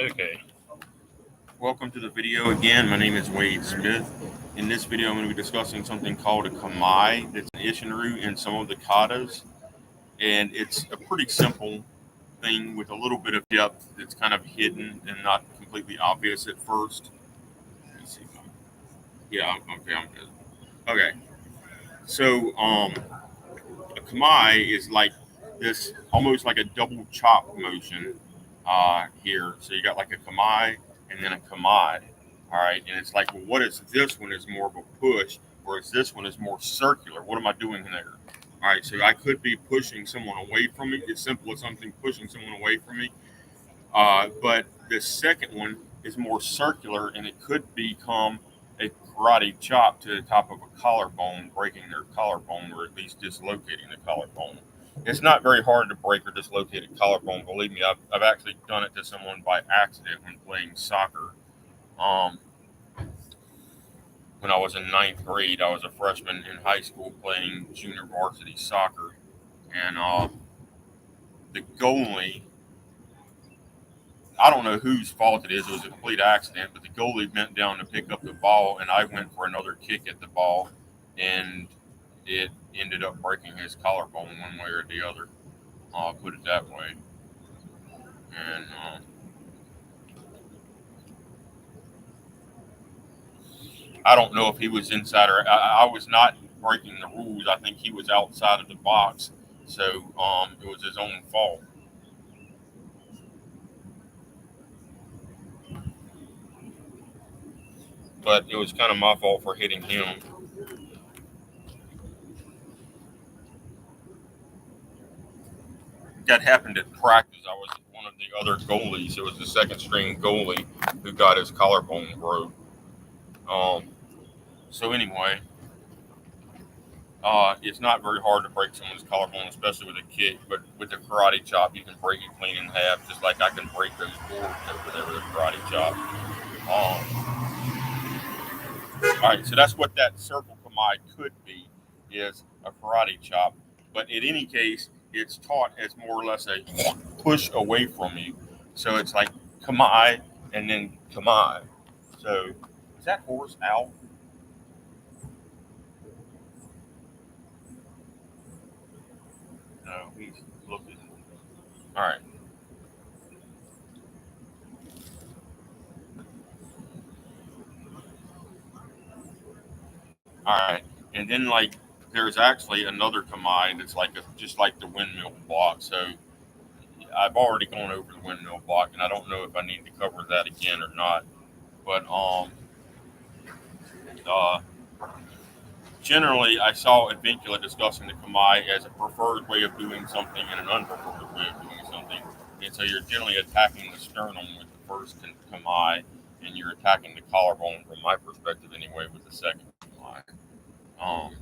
Okay, welcome to the video again. My name is Wade Smith. In this video, I'm going to be discussing something called a Kamai. It's an Isshinryu in some of the katas, and it's a pretty simple thing with a little bit of depth that's kind of hidden and not completely obvious at first. Let's see. Yeah, okay, I'm good. Okay, so a Kamai is like this, almost like a double chop motion here. So you got like a Kamai and then a Kamai. All right. And it's like, well, what is this one is more of a push, whereas this one is more circular? What am I doing there? All right. So I could be pushing someone away from me. It's simple as something pushing someone away from me. But the second one is more circular and it could become a karate chop to the top of a collarbone, breaking their collarbone or at least dislocating the collarbone. It's not very hard to break or dislocate a collarbone. Believe me, I've actually done it to someone by accident when playing soccer. Um, when I was in ninth grade, I was a freshman in high school playing junior varsity soccer, and the goalie, I don't know whose fault it is. It was a complete accident, but the goalie bent down to pick up the ball, and I went for another kick at the ball, and it ended up breaking his collarbone one way or the other. I'll put it that way. And I don't know if he was inside or I was not breaking the rules. I think he was outside of the box, so it was his own fault. But it was kind of my fault for hitting him. That happened at practice. I was one of the other goalies. It was the second string goalie who got his collarbone broke. Um, so anyway, it's not very hard to break someone's collarbone, especially with a kick. But with a karate chop, you can break it clean in half, just like I can break those boards over there with a karate chop. All right, so that's what that circle kamai could be, is a karate chop. But in any case, it's taught as more or less a push away from you. So it's like kamai and then kamai. So is that horse out? No, he's looking. All right, all right. And then like there's actually another kamai that's like just like the windmill block. So I've already gone over the windmill block, and I don't know if I need to cover that again or not. But uh, generally, I saw Advincula discussing the Kamai as a preferred way of doing something and an unpreferred way of doing something. And so you're generally attacking the sternum with the first Kamai, and you're attacking the collarbone, from my perspective anyway, with the second Kamai. Um,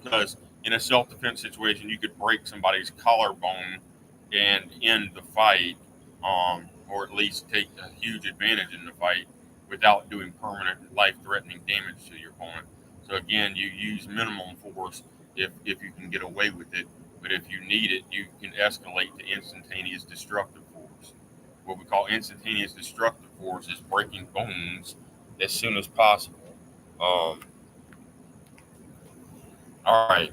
because in a self defense situation, you could break somebody's collarbone and end the fight, or at least take a huge advantage in the fight without doing permanent life threatening damage to your opponent. So, again, you use minimum force if you can get away with it, but if you need it, you can escalate to instantaneous destructive force. What we call instantaneous destructive force is breaking bones as soon as possible. Um, All right.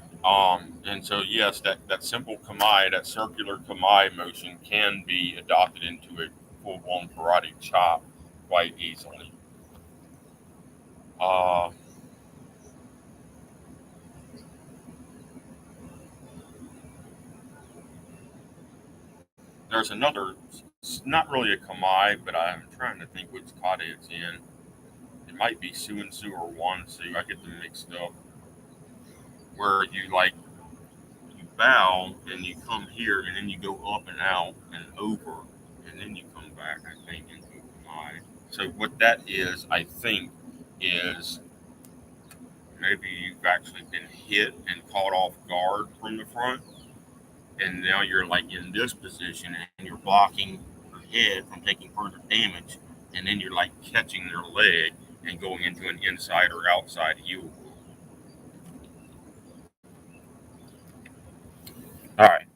And so yes, that simple kamai, that circular kamai motion can be adopted into a full blown karate chop quite easily. Uh, there's another, it's not really a kamai, but I'm trying to think which kata it's in. It might be Su and Su or One Su. I get them mixed up. Where you like you bow and you come here and then you go up and out and over and then you come back. I think into a kamai. So what that is, I think, is maybe you've actually been hit and caught off guard from the front, and now you're like in this position and you're blocking your head from taking further damage, and then you're like catching their leg and going into an inside or outside heel. All right.